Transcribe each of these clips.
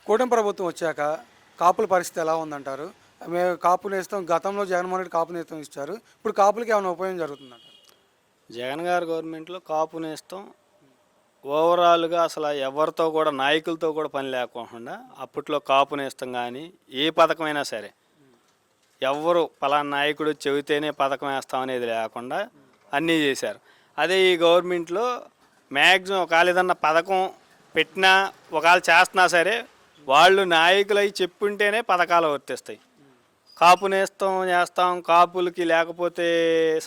కూటమి ప్రభుత్వం వచ్చాక కాపుల పరిస్థితి ఎలా ఉందంటారు? మేము కాపు నేస్తం గతంలో జగన్మోహన్ రెడ్డి కాపు నేస్తం ఇచ్చారు. ఇప్పుడు కాపులకి ఏమైనా ఉపయోగం జరుగుతుందంటారు? జగన్ గారి గవర్నమెంట్లో కాపు నేస్తం ఓవరాల్గా అసలు ఎవరితో కూడా నాయకులతో కూడా పని లేకుండా అప్పట్లో కాపు నేస్తం కానీ ఏ పథకమైనా సరే ఎవరు పలానా నాయకుడు చెబితేనే పథకం వేస్తామనేది లేకుండా అన్నీ చేశారు. అదే ఈ గవర్నమెంట్లో మ్యాక్సిమం ఒకవేళ ఏదన్నా పథకం పెట్టినా ఒకవేళ చేస్తున్నా సరే వాళ్ళు నాయకులై చెప్పుంటేనే పథకాలు వర్తిస్తాయి. కాపు నేస్తం చేస్తాం, కాపులకి లేకపోతే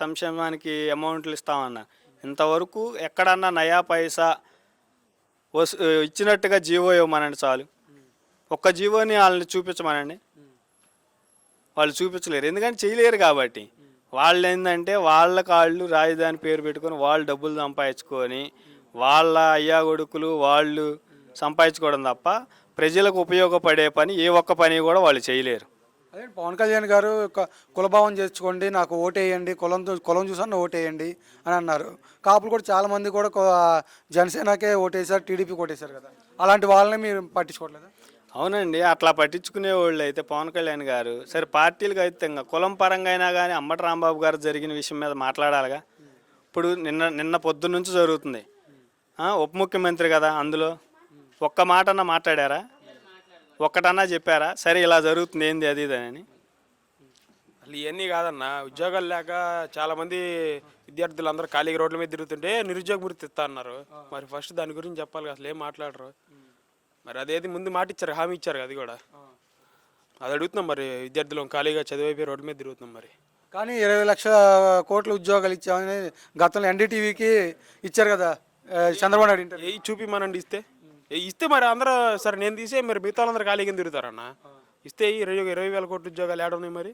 సంక్షేమానికి అమౌంట్లు ఇస్తామన్నా ఇంతవరకు ఎక్కడన్నా నయా పైసా ఇచ్చినట్టుగా జీవో ఇవ్వమనండి చాలు. ఒక్క జీవోని వాళ్ళని చూపించమనండి, వాళ్ళు చూపించలేరు. ఎందుకంటే చేయలేరు కాబట్టి. వాళ్ళు ఏంటంటే వాళ్ళ కాళ్ళు రాజధాని పేరు పెట్టుకొని వాళ్ళు డబ్బులు సంపాదించుకొని వాళ్ళ అయ్యా కొడుకులు వాళ్ళు సంపాదించుకోవడం తప్ప ప్రజలకు ఉపయోగపడే పని ఏ ఒక్క పని కూడా వాళ్ళు చేయలేరు. అదే పవన్ కళ్యాణ్ గారు కులభావం చేసుకోండి, నాకు ఓటేయండి, కులం చూసాను ఓటేయండి అని అన్నారు. కాపులు కూడా చాలామంది కూడా జనసేనకే ఓటేశారు, టీడీపీకి ఓటేశారు కదా. అలాంటి వాళ్ళని మీరు పట్టించుకోవట్లేదా? అవునండి, అట్లా పట్టించుకునే వాళ్ళు అయితే పవన్ కళ్యాణ్ గారు సరే పార్టీలకు అయితే ఇంకా కులం పరంగా అయినా కానీ అంబటి రాంబాబు గారు జరిగిన విషయం మీద మాట్లాడాలిగా. ఇప్పుడు నిన్న పొద్దున్న నుంచి జరుగుతుంది. ఉప ముఖ్యమంత్రి కదా, అందులో ఒక్క మాటన్నా మాట్లాడారా? ఒక్కటన్నా చెప్పారా సరే ఇలా జరుగుతుంది ఏంది అది ఇది అని? అసలు ఇవన్నీ కాదన్న, ఉద్యోగాలు లేక చాలామంది విద్యార్థులు అందరూ ఖాళీగా రోడ్ల మీద తిరుగుతుంటే నిరుద్యోగ వృత్తి ఇస్తా అన్నారు. మరి ఫస్ట్ దాని గురించి చెప్పాలి, అసలు ఏం మాట్లాడరు. మరి అదేది ముందు మాట ఇచ్చారు, హామీ ఇచ్చారు, అది కూడా అది అడుగుతున్నాం. మరి విద్యార్థులు ఖాళీగా చదివైపోయి రోడ్డు మీద తిరుగుతున్నాం. మరి కానీ 20 లక్షల కోట్ల ఉద్యోగాలు ఇచ్చామని గతంలో ఎన్డీటీవీకి ఇచ్చారు కదా చంద్రబాబు నాయుడు ఇంటర్వ్యూ. చూపిమనండి, ఇస్తే మరి అందరూ సరే నేను తీసే మరి మిగతా వాళ్ళందరూ ఖాళీగా తిరుగుతారన్న. ఇస్తే 20,000 కోట్ల ఉద్యోగాలు ఏడున్నాయి మరి?